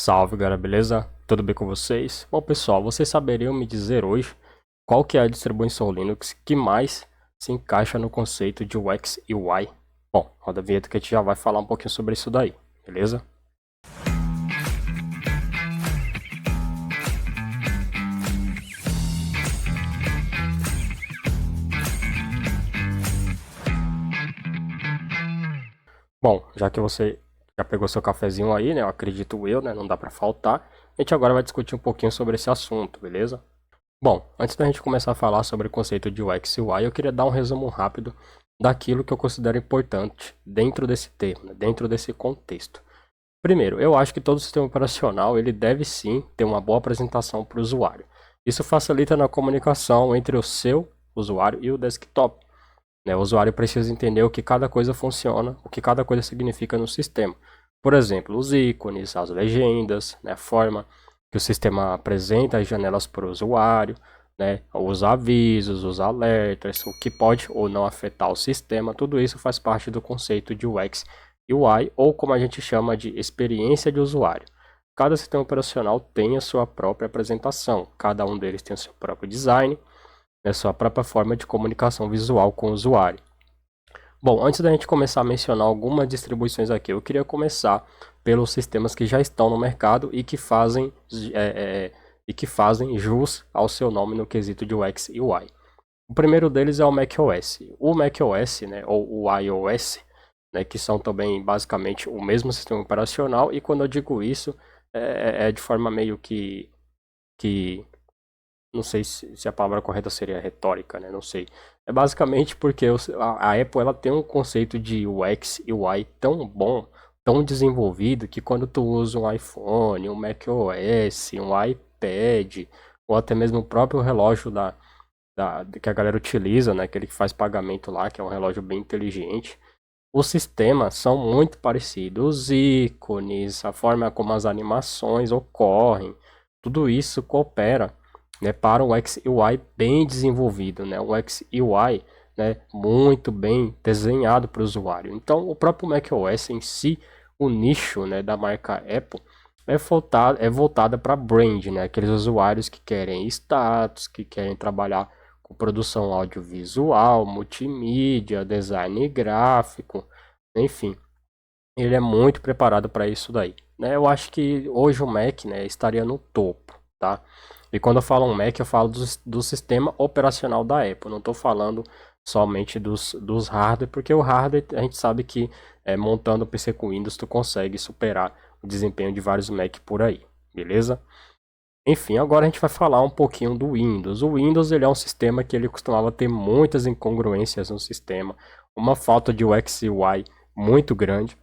Salve galera, beleza? Tudo bem com vocês? Bom pessoal, vocês saberiam me dizer hoje qual que é a distribuição Linux que mais se encaixa no conceito de UX e UI? Bom, roda a vinheta que a gente já vai falar um pouquinho sobre isso daí, beleza? Bom, já que você já pegou seu cafezinho aí, né? Eu acredito eu, né? Não dá pra faltar. A gente agora vai discutir um pouquinho sobre esse assunto, beleza? Bom, antes da gente começar a falar sobre o conceito de UX e UI, eu queria dar um resumo rápido daquilo que eu considero importante dentro desse termo, né, dentro desse contexto. Primeiro, eu acho que todo sistema operacional ele deve sim ter uma boa apresentação para o usuário. Isso facilita na comunicação entre o seu usuário e o desktop. Né? O usuário precisa entender o que cada coisa funciona, o que cada coisa significa no sistema. Por exemplo, os ícones, as legendas, né, a forma que o sistema apresenta as janelas para o usuário, né, os avisos, os alertas, o que pode ou não afetar o sistema, tudo isso faz parte do conceito de UX e UI, ou como a gente chama de experiência de usuário. Cada sistema operacional tem a sua própria apresentação, cada um deles tem o seu próprio design, a sua própria forma de comunicação visual com o usuário. Bom, antes da gente começar a mencionar algumas distribuições aqui, eu queria começar pelos sistemas que já estão no mercado e que fazem jus ao seu nome no quesito de UX e UI. O primeiro deles é o macOS. O macOS, né, ou o iOS, né, que são também basicamente o mesmo sistema operacional, e quando eu digo isso, é de forma meio que não sei se a palavra correta seria retórica, né? Não sei. É basicamente porque a Apple ela tem um conceito de UX e UI tão bom, tão desenvolvido, que quando tu usa um iPhone, um macOS, um iPad, ou até mesmo o próprio relógio que a galera utiliza, né? Aquele que faz pagamento lá, que é um relógio bem inteligente. Os sistemas são muito parecidos. Os ícones, a forma como as animações ocorrem, tudo isso coopera, né, para um UX UI bem desenvolvido, né, um UX UI, né, muito bem desenhado para o usuário. Então, o próprio macOS em si, o nicho, né, da marca Apple, é voltada para brand, né, aqueles usuários que querem status, que querem trabalhar com produção audiovisual, multimídia, design gráfico, enfim, ele é muito preparado para isso daí. Né? Eu acho que hoje o Mac, né, estaria no topo, tá? E quando eu falo um Mac, eu falo do sistema operacional da Apple. Não estou falando somente dos hardware, porque o hardware a gente sabe que montando o PC com Windows tu consegue superar o desempenho de vários Mac por aí, beleza? Enfim, agora a gente vai falar um pouquinho do Windows. O Windows ele é um sistema que ele costumava ter muitas incongruências no sistema, uma falta de UX e UI muito grande.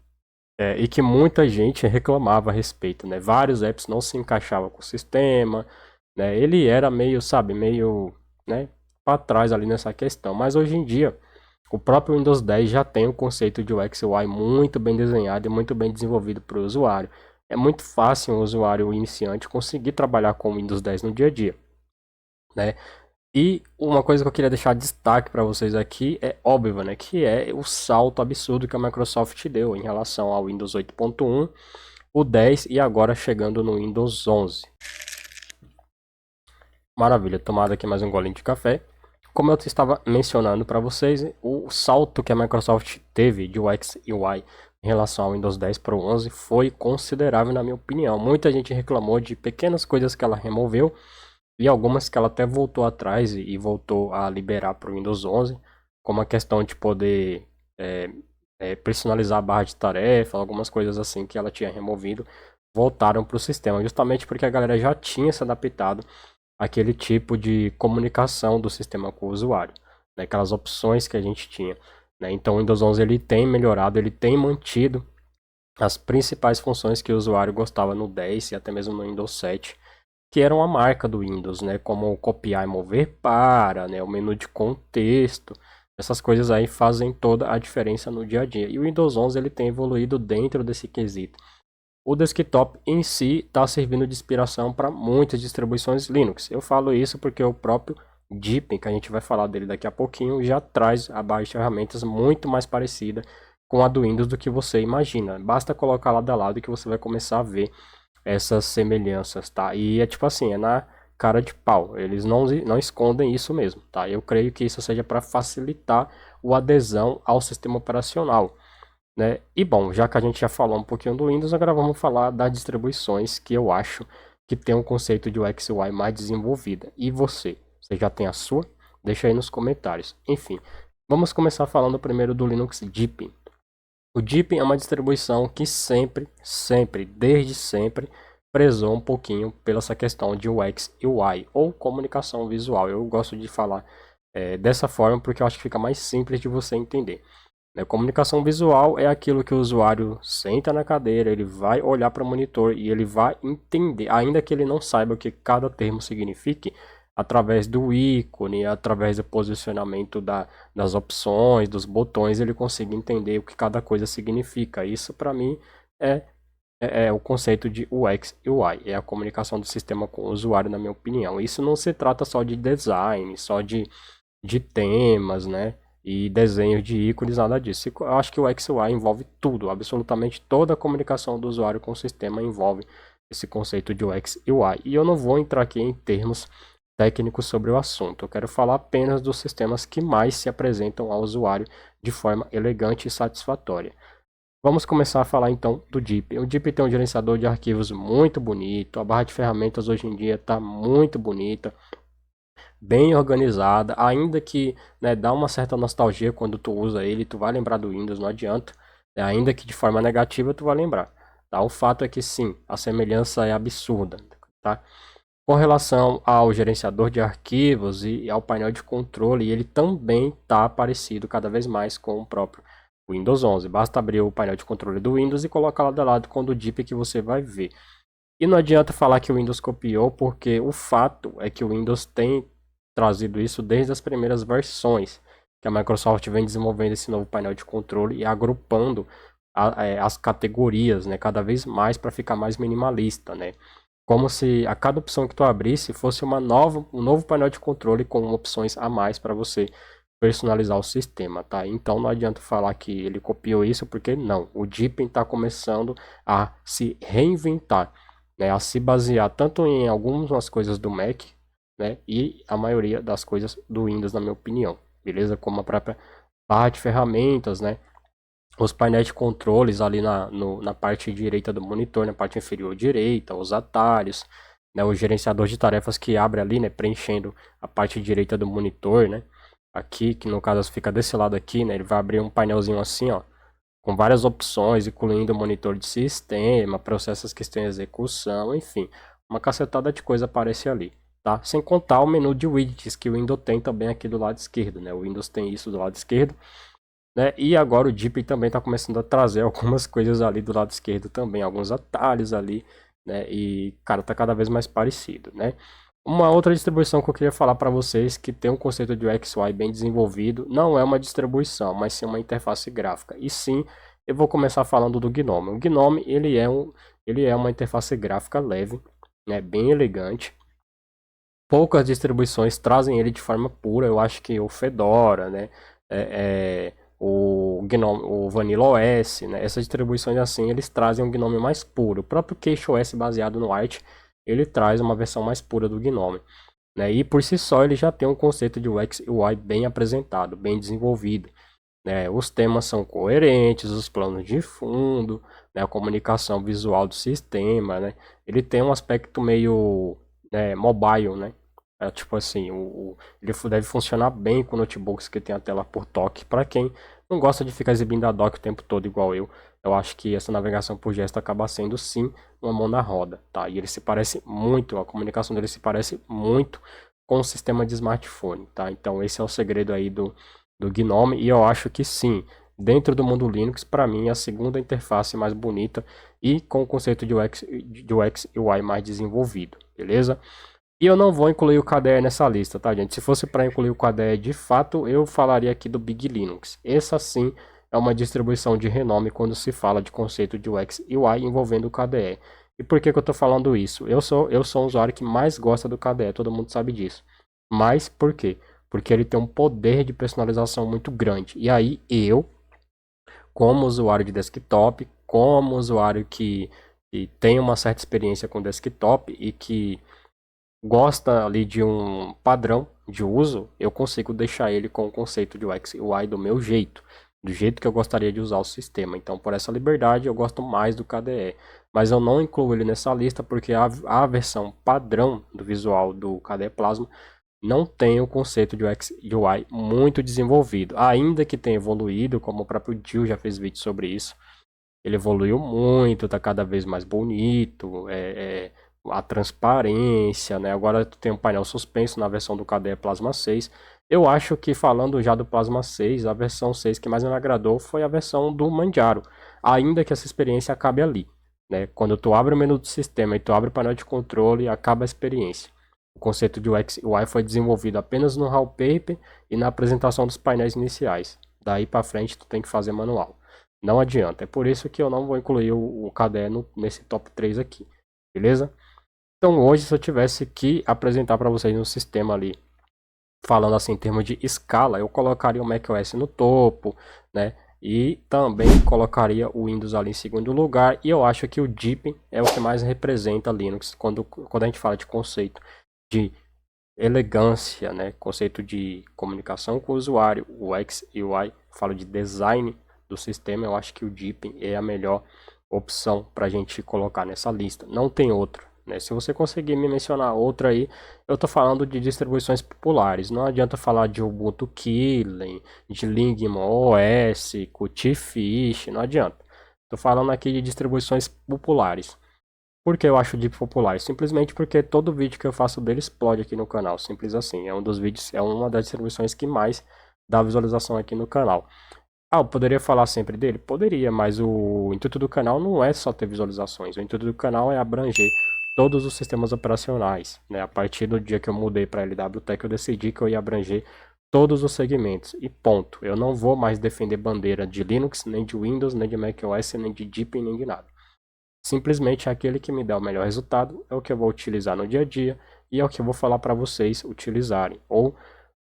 E que muita gente reclamava a respeito, né? Vários apps não se encaixavam com o sistema, né? Ele era meio, sabe, meio, né, para trás ali nessa questão. Mas hoje em dia, o próprio Windows 10 já tem o conceito de UX UI muito bem desenhado e muito bem desenvolvido para o usuário. É muito fácil um usuário iniciante conseguir trabalhar com o Windows 10 no dia a dia, né? E uma coisa que eu queria deixar destaque para vocês aqui é óbvio, né, que é o salto absurdo que a Microsoft deu em relação ao Windows 8.1, o 10 e agora chegando no Windows 11. Maravilha, tomado aqui mais um golinho de café. Como eu estava mencionando para vocês, o salto que a Microsoft teve de UX e UI em relação ao Windows 10 para o 11 foi considerável na minha opinião. Muita gente reclamou de pequenas coisas que ela removeu, e algumas que ela até voltou atrás e voltou a liberar para o Windows 11, como a questão de poder personalizar a barra de tarefa, algumas coisas assim que ela tinha removido, voltaram para o sistema, justamente porque a galera já tinha se adaptado àquele tipo de comunicação do sistema com o usuário, né? Aquelas opções que a gente tinha. Né? Então o Windows 11 ele tem melhorado, ele tem mantido as principais funções que o usuário gostava no 10 e até mesmo no Windows 7, que eram a marca do Windows, né? Como copiar e mover para, né? O menu de contexto. Essas coisas aí fazem toda a diferença no dia a dia. E o Windows 11 ele tem evoluído dentro desse quesito. O desktop em si está servindo de inspiração para muitas distribuições Linux. Eu falo isso porque o próprio Deepin, que a gente vai falar dele daqui a pouquinho, já traz a barra de ferramentas muito mais parecida com a do Windows do que você imagina. Basta colocar lado a lado que você vai começar a ver essas semelhanças, tá? E é tipo assim, é na cara de pau. Eles não escondem isso mesmo, tá? Eu creio que isso seja para facilitar a adesão ao sistema operacional, né? E bom, já que a gente já falou um pouquinho do Windows, agora vamos falar das distribuições que eu acho que tem um conceito de UX e UI mais desenvolvida. E você? Você já tem a sua? Deixa aí nos comentários. Enfim, vamos começar falando primeiro do Linux Deepin. O Deepin é uma distribuição que sempre, desde sempre, prezou um pouquinho pela essa questão de UX e UI, ou comunicação visual. Eu gosto de falar dessa forma porque eu acho que fica mais simples de você entender. Né? Comunicação visual é aquilo que o usuário senta na cadeira, ele vai olhar para o monitor e ele vai entender, ainda que ele não saiba o que cada termo signifique, através do ícone, através do posicionamento das opções, dos botões, ele consegue entender o que cada coisa significa. Isso, para mim, é, é o conceito de UX e UI, é a comunicação do sistema com o usuário, na minha opinião. Isso não se trata só de design, só de temas, né? E desenhos de ícones, nada disso. Eu acho que o XUI envolve tudo, absolutamente toda a comunicação do usuário com o sistema envolve esse conceito de UX e UI. E eu não vou entrar aqui em termos técnicos sobre o assunto. Eu quero falar apenas dos sistemas que mais se apresentam ao usuário de forma elegante e satisfatória. Vamos começar a falar então do Deep. O Deep tem um gerenciador de arquivos muito bonito, a barra de ferramentas hoje em dia está muito bonita, bem organizada, ainda que, né, dá uma certa nostalgia quando tu usa ele, tu vai lembrar do Windows, não adianta, né, ainda que de forma negativa tu vai lembrar, tá? O fato é que sim, a semelhança é absurda, tá? Com relação ao gerenciador de arquivos e ao painel de controle, ele também está parecido cada vez mais com o próprio Windows 11. Basta abrir o painel de controle do Windows e colocar lado a lado com o do Deep que você vai ver. E não adianta falar que o Windows copiou, porque o fato é que o Windows tem trazido isso desde as primeiras versões, que a Microsoft vem desenvolvendo esse novo painel de controle e agrupando as categorias, né, cada vez mais para ficar mais minimalista, né? Como se a cada opção que tu abrisse fosse um novo painel de controle com opções a mais para você personalizar o sistema, tá? Então não adianta falar que ele copiou isso, porque não. O Deepin está começando a se reinventar, né? A se basear tanto em algumas coisas do Mac, né? E a maioria das coisas do Windows, na minha opinião, beleza? Como a própria barra de ferramentas, né? Os painéis de controles ali na parte direita do monitor, na parte inferior direita, os atalhos, né, o gerenciador de tarefas que abre ali, né, preenchendo a parte direita do monitor, né, aqui, que no caso fica desse lado aqui, né, ele vai abrir um painelzinho assim, ó, com várias opções, incluindo o monitor de sistema, processos que estão em execução, enfim, uma cacetada de coisa aparece ali, tá? Sem contar o menu de widgets que o Windows tem também aqui do lado esquerdo, né, o Windows tem isso do lado esquerdo, né? E agora o Deep também está começando a trazer algumas coisas ali do lado esquerdo também, alguns atalhos ali, né? E, cara, tá cada vez mais parecido, né? Uma outra distribuição que eu queria falar para vocês, que tem um conceito de UX/UI bem desenvolvido, não é uma distribuição, mas sim uma interface gráfica. E sim, eu vou começar falando do Gnome. O Gnome, ele é uma interface gráfica leve, né? Bem elegante. Poucas distribuições trazem ele de forma pura. Eu acho que o Fedora, né? O Gnome, o Vanilla OS, né? Essas distribuições assim, eles trazem um Gnome mais puro. O próprio QuickOS baseado no Arch, ele traz uma versão mais pura do Gnome, né? E por si só ele já tem um conceito de UX e UI bem apresentado, bem desenvolvido, né? Os temas são coerentes, os planos de fundo, né? A comunicação visual do sistema, né? Ele tem um aspecto meio, né, mobile, né? É, tipo assim, ele deve funcionar bem com notebooks que tem a tela por toque. Para quem não gosta de ficar exibindo a dock o tempo todo igual eu acho que essa navegação por gesto acaba sendo sim uma mão na roda, tá? E ele se parece muito, a comunicação dele se parece muito com o sistema de smartphone, tá? Então esse é o segredo aí do Gnome e eu acho que sim, dentro do mundo Linux, para mim é a segunda interface mais bonita e com o conceito de UX e UI mais desenvolvido, beleza? E eu não vou incluir o KDE nessa lista, tá, gente? Se fosse para incluir o KDE de fato, eu falaria aqui do Big Linux. Essa sim é uma distribuição de renome quando se fala de conceito de UX e UI envolvendo o KDE. E por que eu estou falando isso? Eu sou um usuário que mais gosta do KDE, todo mundo sabe disso. Mas por quê? Porque ele tem um poder de personalização muito grande. E aí eu, como usuário de desktop, como usuário que que tem uma certa experiência com desktop e que gosta ali de um padrão de uso, eu consigo deixar ele com o conceito de UX e UI do meu jeito, do jeito que eu gostaria de usar o sistema. Então, por essa liberdade, eu gosto mais do KDE. Mas eu não incluo ele nessa lista porque a versão padrão do visual do KDE Plasma não tem o conceito de UX e UI muito desenvolvido, ainda que tenha evoluído, como o próprio Gil já fez vídeo sobre isso. Ele evoluiu muito, está cada vez mais bonito, a transparência, né? Agora tem um painel suspenso na versão do KDE Plasma 6. Eu acho que, falando já do Plasma 6, a versão 6 que mais me agradou foi a versão do Manjaro, ainda que essa experiência acabe ali, né? Quando tu abre o menu do sistema e tu abre o painel de controle, acaba a experiência. O conceito de UX e UI foi desenvolvido apenas no wallpaper e na apresentação dos painéis iniciais. Daí para frente tu tem que fazer manual. Não adianta. É por isso que eu não vou incluir o KDE nesse top 3 aqui. Beleza? Então hoje, se eu tivesse que apresentar para vocês um sistema ali, falando assim em termos de escala, eu colocaria o macOS no topo, né? E também colocaria o Windows ali em segundo lugar. E eu acho que o Deepin é o que mais representa Linux quando a gente fala de conceito de elegância, né? Conceito de comunicação com o usuário, o UX e UI, falo de design do sistema. Eu acho que o Deepin é a melhor opção para a gente colocar nessa lista. Não tem outro, né? Se você conseguir me mencionar outra aí, eu estou falando de distribuições populares. Não adianta falar de Ubuntu Kylin, de Lingman OS, Qt-Fish, não adianta. Estou falando aqui de distribuições populares. Por que eu acho Deep popular? Simplesmente porque todo vídeo que eu faço dele explode aqui no canal, simples assim. É um dos vídeos, é uma das distribuições que mais dá visualização aqui no canal. Ah, eu poderia falar sempre dele? Poderia, mas o intuito do canal não é só ter visualizações. O intuito do canal é abranger todos os sistemas operacionais, né? A partir do dia que eu mudei para LWTech, eu decidi que eu ia abranger todos os segmentos e ponto. Eu não vou mais defender bandeira de Linux, nem de Windows, nem de macOS, nem de Deepin, nem de nada. Simplesmente aquele que me dá o melhor resultado é o que eu vou utilizar no dia a dia e é o que eu vou falar para vocês utilizarem. Ou,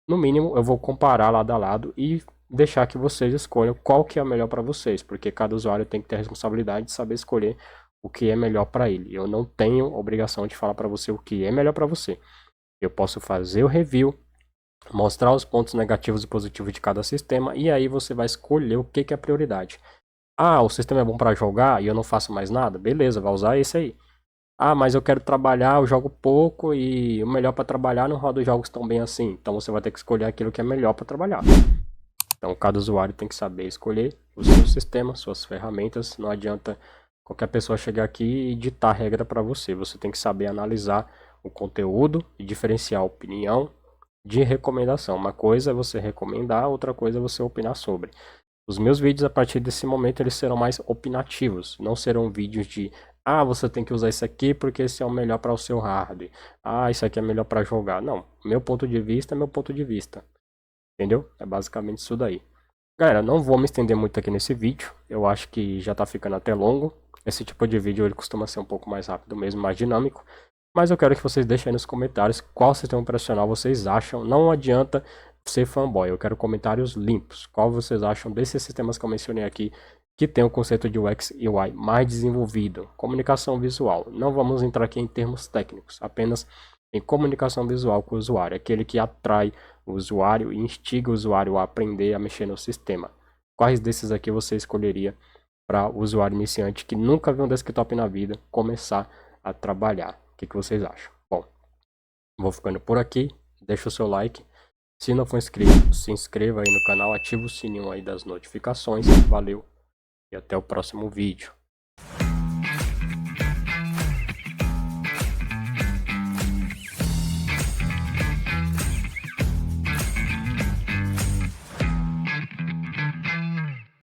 no mínimo, eu vou comparar lado a lado e deixar que vocês escolham qual que é o melhor para vocês, porque cada usuário tem que ter a responsabilidade de saber escolher o que é melhor para ele. Eu não tenho obrigação de falar para você o que é melhor para você. Eu posso fazer o review, mostrar os pontos negativos e positivos de cada sistema e aí você vai escolher o que é prioridade. Ah, o sistema é bom para jogar e eu não faço mais nada? Beleza, vai usar esse aí. Ah, mas eu quero trabalhar, eu jogo pouco e o melhor para trabalhar não roda os jogos tão bem assim. Então você vai ter que escolher aquilo que é melhor para trabalhar. Então cada usuário tem que saber escolher o seu sistema, suas ferramentas. Não adianta qualquer pessoa chegar aqui e ditar regra para você. Você tem que saber analisar o conteúdo e diferenciar a opinião de recomendação. Uma coisa é você recomendar, outra coisa é você opinar sobre. Os meus vídeos a partir desse momento eles serão mais opinativos, não serão vídeos de você tem que usar isso aqui porque esse é o melhor para o seu hardware. Isso aqui é melhor para jogar. Não, meu ponto de vista é meu ponto de vista. Entendeu? É basicamente isso daí. Galera, não vou me estender muito aqui nesse vídeo. Eu acho que já tá ficando até longo. Esse tipo de vídeo ele costuma ser um pouco mais rápido mesmo, mais dinâmico. Mas eu quero que vocês deixem aí nos comentários qual sistema operacional vocês acham. Não adianta ser fanboy, eu quero comentários limpos. Qual vocês acham desses sistemas que eu mencionei aqui, que tem o conceito de UX e UI mais desenvolvido? Comunicação visual. Não vamos entrar aqui em termos técnicos, apenas em comunicação visual com o usuário. Aquele que atrai o usuário e instiga o usuário a aprender a mexer no sistema. Quais desses aqui você escolheria para o usuário iniciante que nunca viu um desktop na vida começar a trabalhar? O que vocês acham? Bom, vou ficando por aqui. Deixa o seu like. Se não for inscrito, se inscreva aí no canal, ativa o sininho aí das notificações. Valeu e até o próximo vídeo.